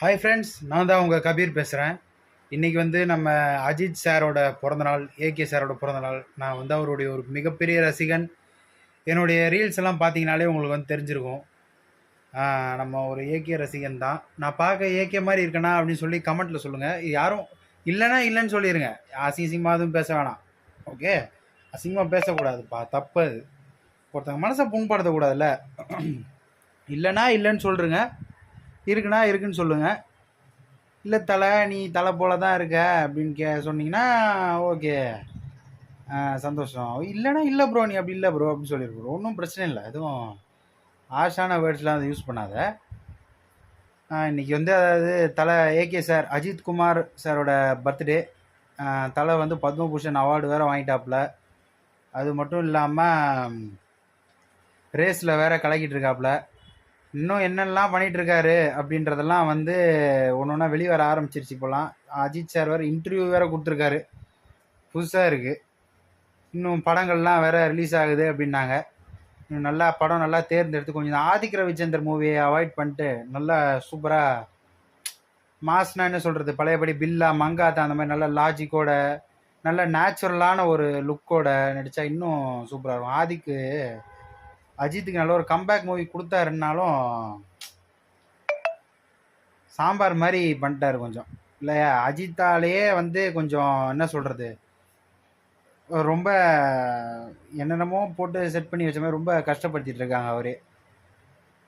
Hi friends, நான் தான் உங்கள் கபீர் பேசுகிறேன். இன்றைக்கி வந்து நம்ம அஜித் சாரோட பிறந்தநாள், ஏகே சாரோட பிறந்தநாள். நான் வந்து அவருடைய ஒரு மிகப்பெரிய ரசிகன். என்னுடைய ரீல்ஸ் எல்லாம் பார்த்தீங்கனாலே உங்களுக்கு வந்து தெரிஞ்சிருக்கும். நம்ம ஒரு ஏகே ரசிகன் தான். நான் பார்க்க ஏகே மாதிரி இருக்கேனா அப்படின்னு சொல்லி கமெண்ட்டில் சொல்லுங்கள். யாரும் இல்லைன்னா இல்லைன்னு சொல்லிடுங்க. அசிங்கமாக எதுவும் பேச வேணாம். ஓகே, அசிங்கமாக பேசக்கூடாதுப்பா, தப்பு அது. ஒருத்தங்க மனசை புண்படுத்தக்கூடாதுல்ல. இல்லைன்னா இல்லைன்னு சொல்கிறேங்க, இருக்குன்னா இருக்குன்னு சொல்லுங்கள். இல்லை தலை, நீ தலை போல தான் இருக்க அப்படின்னு சொன்னீங்கன்னா ஓகே, சந்தோஷம். இல்லைன்னா இல்லை ப்ரோ, நீ அப்படி இல்லை ப்ரோ அப்படின்னு சொல்லியிருக்கோம். ஒன்றும் பிரச்சனை இல்லை. எதுவும் ஆஷான வேர்ட்ஸ்லாம் அதை யூஸ் பண்ணாத. இன்றைக்கி வந்து அதாவது தலை ஏகே சார், அஜித் குமார் சாரோட பர்த்டே. தலை வந்து பத்மபூஷன் அவார்டு வேறு வாங்கிட்டாப்புல. அது மட்டும் இல்லாமல் ரேஸில் வேறு கலக்கிட்டு இருக்காப்புல. இன்னும் என்னெல்லாம் பண்ணிகிட்ருக்காரு அப்படின்றதெல்லாம் வந்து ஒன்று ஒன்றா வெளியே வர ஆரம்பிச்சிருச்சு. இப்போலாம் அஜித் சார் வேறு இன்டர்வியூ வேறு கொடுத்துருக்காரு, புதுசாக இருக்குது. இன்னும் படங்கள்லாம் வேறு ரிலீஸ் ஆகுது அப்படின்னாங்க. இன்னும் நல்லா படம் நல்லா தேர்ந்தெடுத்து கொஞ்சம் ஆதிக் ரவிச்சந்தர் மூவியை அவாய்ட் பண்ணிட்டு நல்லா சூப்பராக மாஸ்னா என்ன சொல்கிறது, பழையபடி பில்லா மங்காத்தா அந்த மாதிரி நல்ல லாஜிக்கோட நல்ல நேச்சுரலான ஒரு லுக்கோட நடித்தா இன்னும் சூப்பராக இருக்கும். ஆதிக்கு அஜித்துக்கு நல்ல ஒரு கம்பேக் மூவி கொடுத்தாருன்னாலும் சாம்பார் மாதிரி பண்ணிட்டாரு கொஞ்சம் இல்லையா. அஜித்தாலேயே வந்து கொஞ்சம் என்ன சொல்கிறது, ரொம்ப என்னென்னமோ போட்டு செட் பண்ணி வச்ச மாதிரி ரொம்ப கஷ்டப்படுத்திட்டு இருக்காங்க அவரே.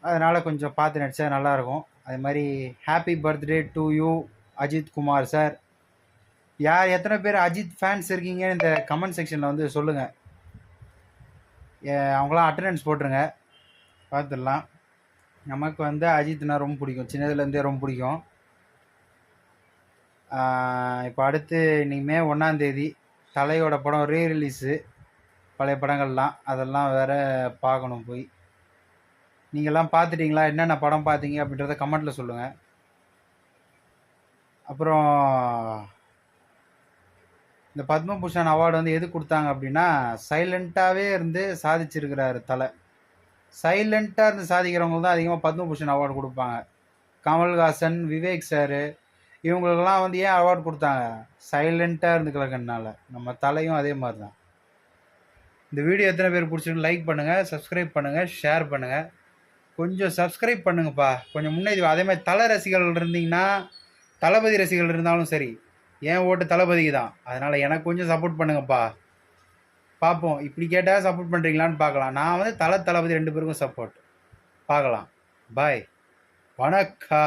அதனால் கொஞ்சம் பார்த்து நடித்தா நல்லாயிருக்கும். அது மாதிரி happy birthday to you Ajith Kumar sir. யார் எத்தனை பேர் அஜித் ஃபேன்ஸ் இருக்கீங்கன்னு இந்த கமெண்ட் செக்ஷனில் வந்து சொல்லுங்கள். அவங்களாம் அட்டண்டன்ஸ் போட்டுருங்க, பார்த்துடலாம். நமக்கு வந்து அஜித்னா ரொம்ப பிடிக்கும், சின்னதுலேருந்தே ரொம்ப பிடிக்கும். இப்போ அடுத்து இன்றைக்கி மே 1 தலையோட படம் ரீ ரிலீஸு. பழைய படங்கள்லாம் அதெல்லாம் வேறு பார்க்கணும் போய். நீங்கள்லாம் பார்த்துட்டிங்களா? என்னென்ன படம் பார்த்தீங்க அப்படின்றத கமெண்ட்டில் சொல்லுங்கள். அப்புறம் இந்த பத்மபூஷன் அவார்டு வந்து எது கொடுத்தாங்க அப்படின்னா, சைலண்ட்டாகவே இருந்து சாதிச்சிருக்கிறாரு தலை. சைலண்ட்டாக இருந்து சாதிக்கிறவங்க தான் அதிகமாக பத்மபூஷன் அவார்டு கொடுப்பாங்க. கமல்ஹாசன், விவேக் சாரு, இவங்களுக்கெல்லாம் வந்து ஏன் அவார்டு கொடுத்தாங்க? சைலண்ட்டாக இருந்து கிடக்கனால. நம்ம தலையும் அதே மாதிரி தான். இந்த வீடியோ எத்தனை பேர் பிடிச்சிருக்கு லைக் பண்ணுங்கள், சப்ஸ்கிரைப் பண்ணுங்கள், ஷேர் பண்ணுங்கள். கொஞ்சம் சப்ஸ்கிரைப் பண்ணுங்கப்பா, கொஞ்சம் முன்னேறி. அதே மாதிரி தலை ரசிகர்கள் இருந்தீங்கன்னா, தளபதி ரசிகர்கள் இருந்தாலும் சரி, என் ஓட்டு தளபதிக்கு தான். அதனால் எனக்கு கொஞ்சம் சப்போர்ட் பண்ணுங்கப்பா. பார்ப்போம், இப்படி கேட்டால் சப்போர்ட் பண்ணுறீங்களான்னு பார்க்கலாம். நான் வந்து தளபதி 2 பேருக்கும் சப்போர்ட் பார்க்கலாம். பாய், வணக்கம்.